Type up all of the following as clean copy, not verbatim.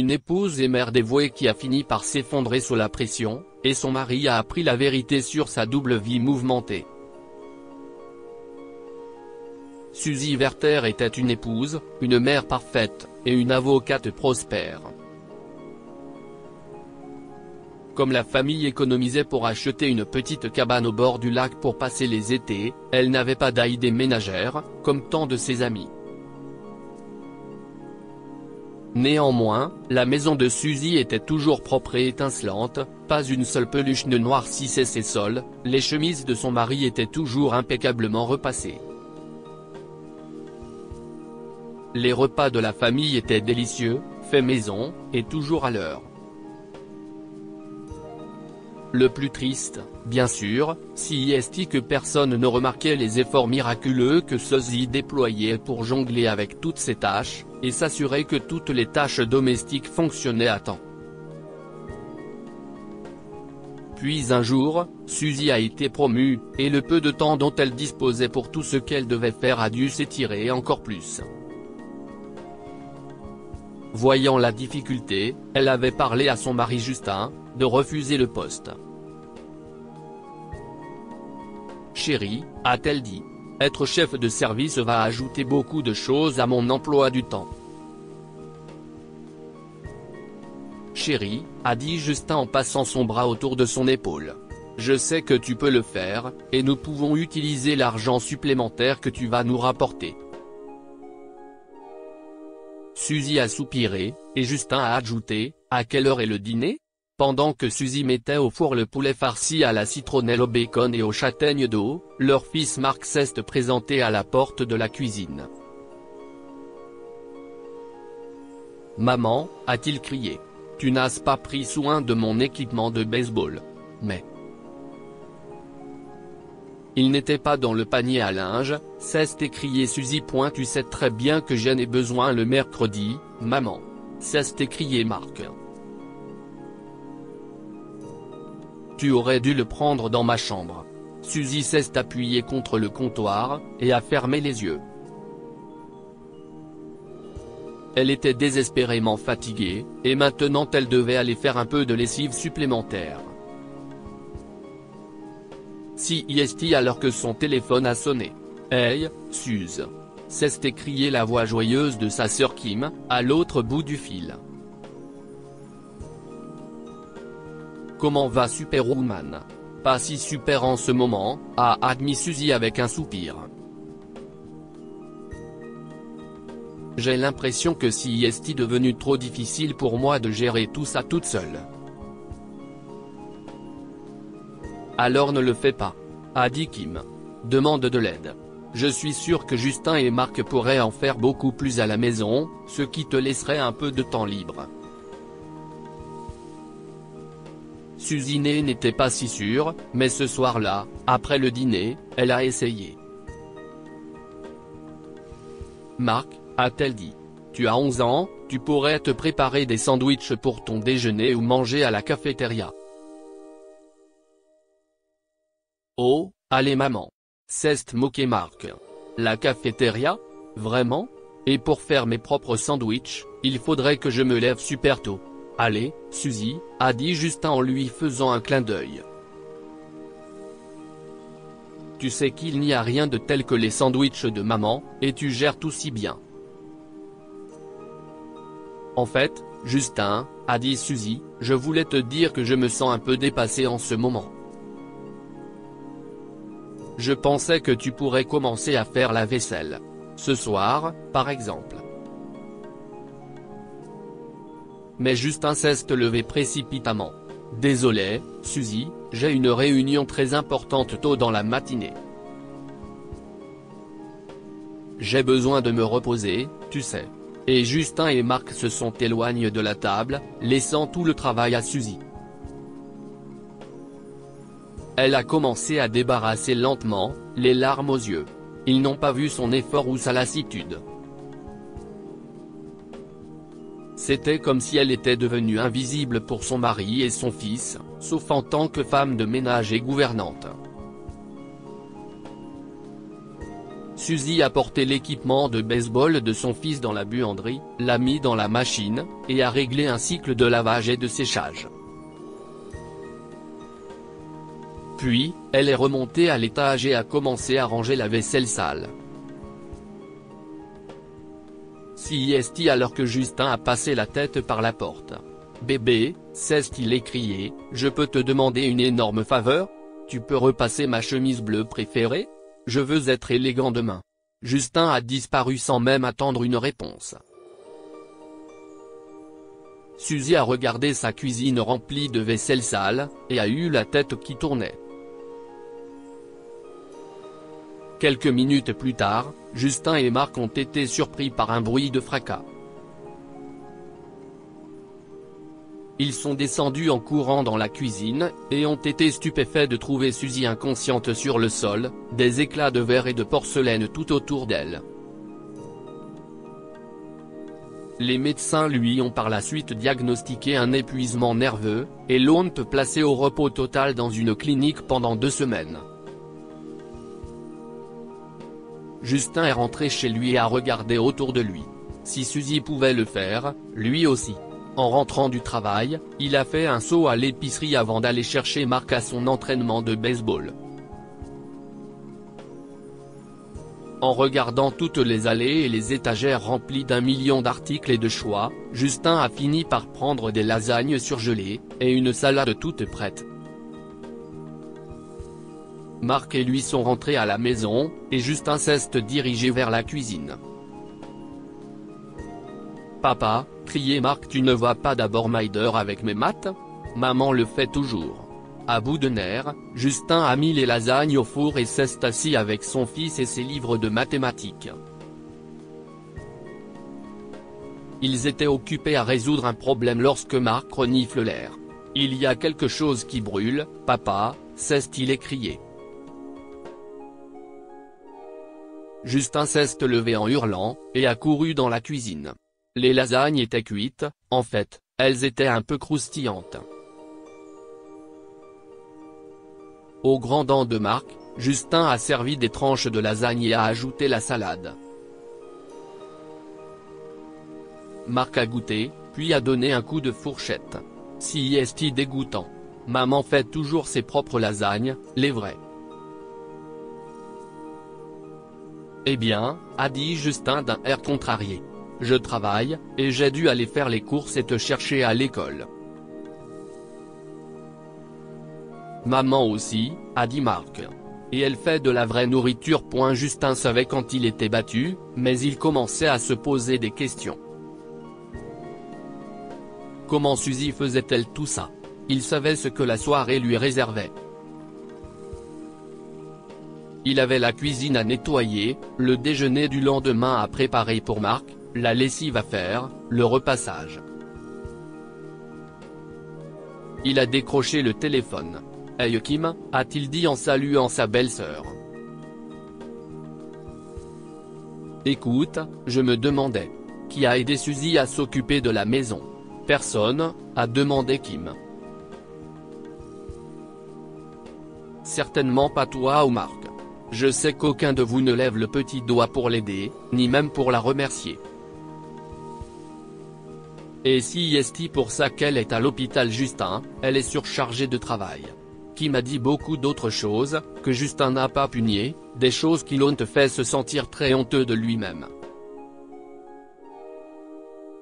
Une épouse et mère dévouée qui a fini par s'effondrer sous la pression, et son mari a appris la vérité sur sa double vie mouvementée. Suzy Werter était une épouse, une mère parfaite, et une avocate prospère. Comme la famille économisait pour acheter une petite cabane au bord du lac pour passer les étés, elle n'avait pas d'idée ménagère, comme tant de ses amis. Néanmoins, la maison de Suzy était toujours propre et étincelante, pas une seule peluche ne noircissait ses sols, les chemises de son mari étaient toujours impeccablement repassées. Les repas de la famille étaient délicieux, faits maison, et toujours à l'heure. Le plus triste, bien sûr, c'est que personne ne remarquait les efforts miraculeux que Suzy déployait pour jongler avec toutes ces tâches, et s'assurer que toutes les tâches domestiques fonctionnaient à temps. Puis un jour, Suzy a été promue, et le peu de temps dont elle disposait pour tout ce qu'elle devait faire a dû s'étirer encore plus. Voyant la difficulté, elle avait parlé à son mari Justin, de refuser le poste. « Chérie, a-t-elle dit, être chef de service va ajouter beaucoup de choses à mon emploi du temps. » Chérie, a dit Justin en passant son bras autour de son épaule. Je sais que tu peux le faire, et nous pouvons utiliser l'argent supplémentaire que tu vas nous rapporter. Suzy a soupiré, et Justin a ajouté, à quelle heure est le dîner ? Pendant que Suzy mettait au four le poulet farci à la citronnelle au bacon et aux châtaignes d'eau, leur fils Mark s'est présenté à la porte de la cuisine. « Maman, a-t-il crié. Tu n'as pas pris soin de mon équipement de baseball. Mais… » Il n'était pas dans le panier à linge, s'est écrié Suzy. Tu sais très bien que j'en ai besoin le mercredi, maman. S'est écrié Mark. Tu aurais dû le prendre dans ma chambre. Suzy s'est appuyée contre le comptoir, et a fermé les yeux. Elle était désespérément fatiguée, et maintenant elle devait aller faire un peu de lessive supplémentaire. C'est alors que son téléphone a sonné. « Hey, Suze !» s'est écriée la voix joyeuse de sa sœur Kim, à l'autre bout du fil. « Comment va Superwoman ? Pas si super en ce moment, a admis Suzy avec un soupir. J'ai l'impression que c'est devenu trop difficile pour moi de gérer tout ça toute seule. Alors ne le fais pas, a dit Kim. Demande de l'aide. Je suis sûr que Justin et Mark pourraient en faire beaucoup plus à la maison, ce qui te laisserait un peu de temps libre. Suzy n'était pas si sûre, mais ce soir-là, après le dîner, elle a essayé. Mark, a-t-elle dit. Tu as 11 ans, tu pourrais te préparer des sandwichs pour ton déjeuner ou manger à la cafétéria. Oh, allez maman. S'est moqué Mark. La cafétéria ? Vraiment ? Et pour faire mes propres sandwichs, il faudrait que je me lève super tôt. Allez, Suzy, a dit Justin en lui faisant un clin d'œil. Tu sais qu'il n'y a rien de tel que les sandwichs de maman, et tu gères tout si bien. En fait, Justin, a dit Suzy, je voulais te dire que je me sens un peu dépassée en ce moment. Je pensais que tu pourrais commencer à faire la vaisselle. Ce soir, par exemple. Mais Justin s'est levé précipitamment. Désolé, Suzy, j'ai une réunion très importante tôt dans la matinée. J'ai besoin de me reposer, tu sais. Et Justin et Mark se sont éloignés de la table, laissant tout le travail à Suzy. Elle a commencé à débarrasser lentement, les larmes aux yeux. Ils n'ont pas vu son effort ou sa lassitude. C'était comme si elle était devenue invisible pour son mari et son fils, sauf en tant que femme de ménage et gouvernante. Suzy a porté l'équipement de baseball de son fils dans la buanderie, l'a mis dans la machine, et a réglé un cycle de lavage et de séchage. Puis, elle est remontée à l'étage et a commencé à ranger la vaisselle sale. Sieste alors que Justin a passé la tête par la porte. « Bébé, s'est-il écrié, je peux te demander une énorme faveur? Tu peux repasser ma chemise bleue préférée? Je veux être élégant demain. » Justin a disparu sans même attendre une réponse. Suzy a regardé sa cuisine remplie de vaisselle sale, et a eu la tête qui tournait. Quelques minutes plus tard, Justin et Mark ont été surpris par un bruit de fracas. Ils sont descendus en courant dans la cuisine, et ont été stupéfaits de trouver Suzy inconsciente sur le sol, des éclats de verre et de porcelaine tout autour d'elle. Les médecins lui ont par la suite diagnostiqué un épuisement nerveux, et l'ont placé au repos total dans une clinique pendant 2 semaines. Justin est rentré chez lui et a regardé autour de lui. Si Suzy pouvait le faire, lui aussi. En rentrant du travail, il a fait un saut à l'épicerie avant d'aller chercher Mark à son entraînement de baseball. En regardant toutes les allées et les étagères remplies d'1 million d'articles et de choix, Justin a fini par prendre des lasagnes surgelées, et une salade toute prête. Mark et lui sont rentrés à la maison, et Justin s'est dirigé vers la cuisine. « Papa », criait Mark, « tu ne vois pas d'abord Maider avec mes maths? Maman le fait toujours. » À bout de nerfs, Justin a mis les lasagnes au four et s'est assis avec son fils et ses livres de mathématiques. Ils étaient occupés à résoudre un problème lorsque Mark renifle l'air. « Il y a quelque chose qui brûle, papa », s'est-il écrié. Justin s'est levé en hurlant, et a couru dans la cuisine. Les lasagnes étaient cuites, en fait, elles étaient un peu croustillantes. Au grand dent de Mark, Justin a servi des tranches de lasagne et a ajouté la salade. Mark a goûté, puis a donné un coup de fourchette. Si est dégoûtant. Maman fait toujours ses propres lasagnes, les vraies. Eh bien, a dit Justin d'un air contrarié. Je travaille, et j'ai dû aller faire les courses et te chercher à l'école. Maman aussi, a dit Mark. Et elle fait de la vraie nourriture. Justin savait quand il était battu, mais il commençait à se poser des questions. Comment Suzy faisait-elle tout ça? Il savait ce que la soirée lui réservait. Il avait la cuisine à nettoyer, le déjeuner du lendemain à préparer pour Mark, la lessive à faire, le repassage. Il a décroché le téléphone. « Hey Kim », a-t-il dit en saluant sa belle-sœur. « Écoute, je me demandais. Qui a aidé Suzy à s'occuper de la maison? » « Personne », a demandé Kim. « Certainement pas toi ou Mark. Je sais qu'aucun de vous ne lève le petit doigt pour l'aider, ni même pour la remercier. Et si est pour ça qu'elle est à l'hôpital Justin, elle est surchargée de travail. » Kim a dit beaucoup d'autres choses, que Justin n'a pas pu nier, des choses qui l'ont fait se sentir très honteux de lui-même.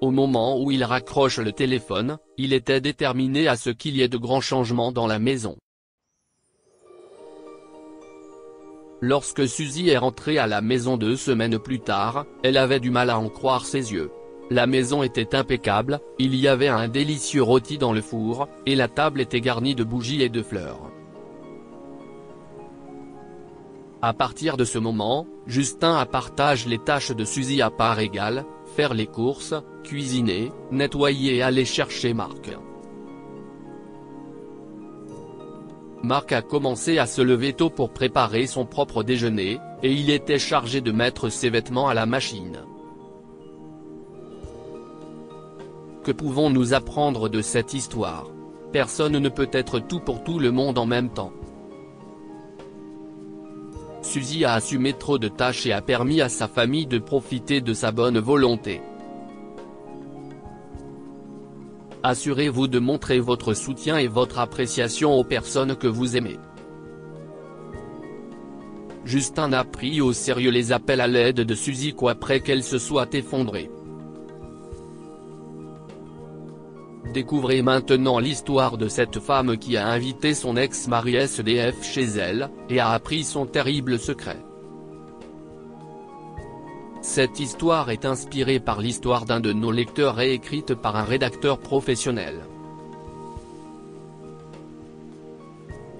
Au moment où il raccroche le téléphone, il était déterminé à ce qu'il y ait de grands changements dans la maison. Lorsque Suzy est rentrée à la maison 2 semaines plus tard, elle avait du mal à en croire ses yeux. La maison était impeccable, il y avait un délicieux rôti dans le four, et la table était garnie de bougies et de fleurs. À partir de ce moment, Justin partage les tâches de Suzy à parts égales, faire les courses, cuisiner, nettoyer et aller chercher Mark. Mark a commencé à se lever tôt pour préparer son propre déjeuner, et il était chargé de mettre ses vêtements à la machine. Que pouvons-nous apprendre de cette histoire? Personne ne peut être tout pour tout le monde en même temps. Suzy a assumé trop de tâches et a permis à sa famille de profiter de sa bonne volonté. Assurez-vous de montrer votre soutien et votre appréciation aux personnes que vous aimez. Justin a pris au sérieux les appels à l'aide de Suzy après qu'elle se soit effondrée. Découvrez maintenant l'histoire de cette femme qui a invité son ex-mari SDF chez elle, et a appris son terrible secret. Cette histoire est inspirée par l'histoire d'un de nos lecteurs et écrite par un rédacteur professionnel.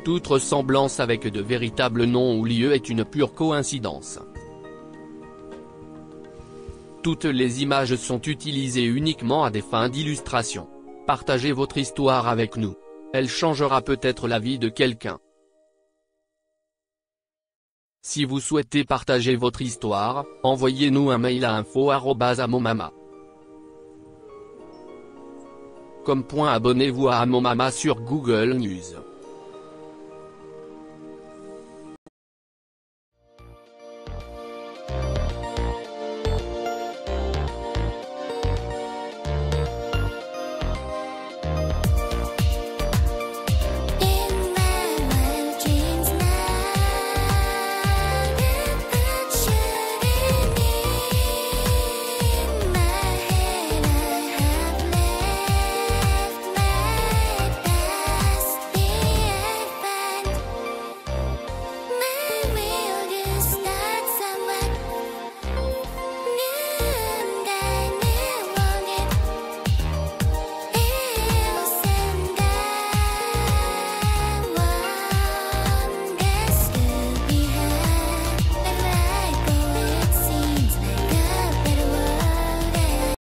Toute ressemblance avec de véritables noms ou lieux est une pure coïncidence. Toutes les images sont utilisées uniquement à des fins d'illustration. Partagez votre histoire avec nous. Elle changera peut-être la vie de quelqu'un. Si vous souhaitez partager votre histoire, envoyez-nous un mail à info@amomama.com. Abonnez-vous à Amomama sur Google News.